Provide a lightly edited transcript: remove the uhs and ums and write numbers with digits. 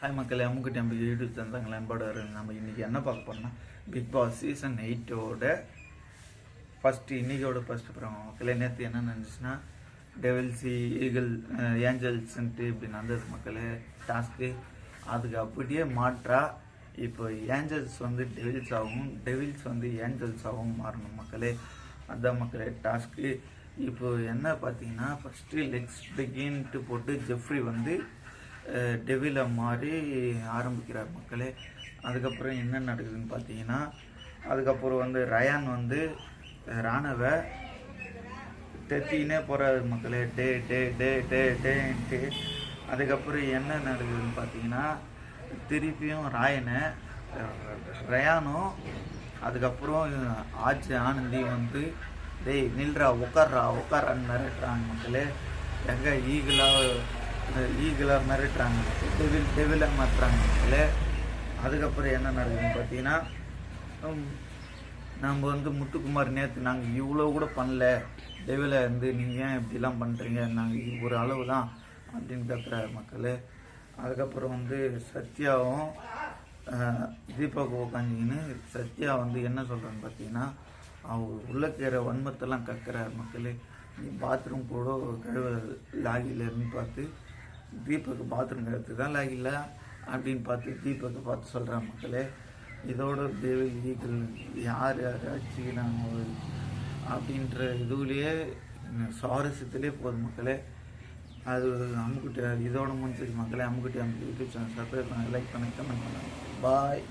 Hi மக்களே, அம்முக்கு டெம்பி YouTube channel அன்போட நம்ம இன்றைக்கி என்ன பார்க்க போகிறோம்னா பிக் பாஸ் சீசன் 8ஓட இன்றைக்கோட ஃபஸ்ட்டு ப்ரோமோ. மக்களே, நேற்று என்ன நினச்சின்னா டெவில்ஸி ஈகிள் ஏஞ்சல்ஸ்ன்ட்டு இப்படி நடந்தது மக்களே டாஸ்க்கு. அதுக்கு அப்படியே மாற்றா இப்போ ஏஞ்சல்ஸ் வந்து டெவில்ஸ் ஆகும், டெவில்ஸ் வந்து ஏஞ்சல்ஸ் ஆகும் மாறணும் மக்களே. அதுதான் மக்களே டாஸ்க்கு. இப்போ என்ன பார்த்தீங்கன்னா ஃபஸ்ட்டு லெட்ஸ் பிகின்ட்டு போட்டு ஜெஃப்ரி வந்து டெவில மாதிரி ஆரம்பிக்கிறார் மக்களே. அதுக்கப்புறம் என்ன நடக்குதுன்னு பார்த்தீங்கன்னா அதுக்கப்புறம் வந்து ரயான் வந்து ராணவை தெத்தினே போகிறாரு மக்களே, டே டே டே டே டேன்ட்டு. அதுக்கப்புறம் என்ன நடக்குதுன்னு பார்த்தீங்கன்னா திருப்பியும் ரயானும் அதுக்கப்புறம் ஆனந்தி வந்து டேய் நில்றா உட்காரான்னு மிரட்டுறாங்க மக்களே. எங்கே ஈகிளாக மிரட்டுறாங்க, டெவிலாக மாற்றுறாங்க மக்களே. அதுக்கப்புறம் என்ன நடக்குதுன்னு பார்த்தீங்கன்னா நம்ம வந்து முத்துக்குமார் நேற்று நாங்கள் இவ்வளோ கூட பண்ணல, டெவில வந்து நீங்கள் ஏன் இப்படிலாம் பண்ணுறீங்க, நாங்கள் ஒரு அளவு தான் அப்படின்னு கேட்குறாரு மக்களே. அதுக்கப்புறம் வந்து சத்யாவும் தீபக் உட்காந்துக்கின்னு சத்யா வந்து என்ன சொல்கிறான்னு பார்த்தீங்கன்னா அவர் உள்ளக்கிற வன்மத்தெல்லாம் கற்கிறார் மக்களே. நீ பாத்ரூம் கூட கழுவ லாகிலன்னு பார்த்து தீபக்கு பாத்ரூம் கழுத்து தான் லாகில்ல அப்படின்னு பார்த்து தீபக்கை பார்த்து சொல்கிறான் மக்களே. இதோட ஈகிள் யார் அடிச்சுக்கிறாங்க அப்படின்ற இதுலேயே சுவாரஸ்யத்திலே போகுது மக்களே. அது அம்முக்குட்டி இதோட முடிஞ்சிருக்கு மக்களே. அம்முக்குட்டி யூடியூப் சேனல் சப்ஸ்கிரைப் பண்ணுங்கள், லைக் பண்ணுங்கள், கமெண்ட் பண்ணுங்கள். பாய்.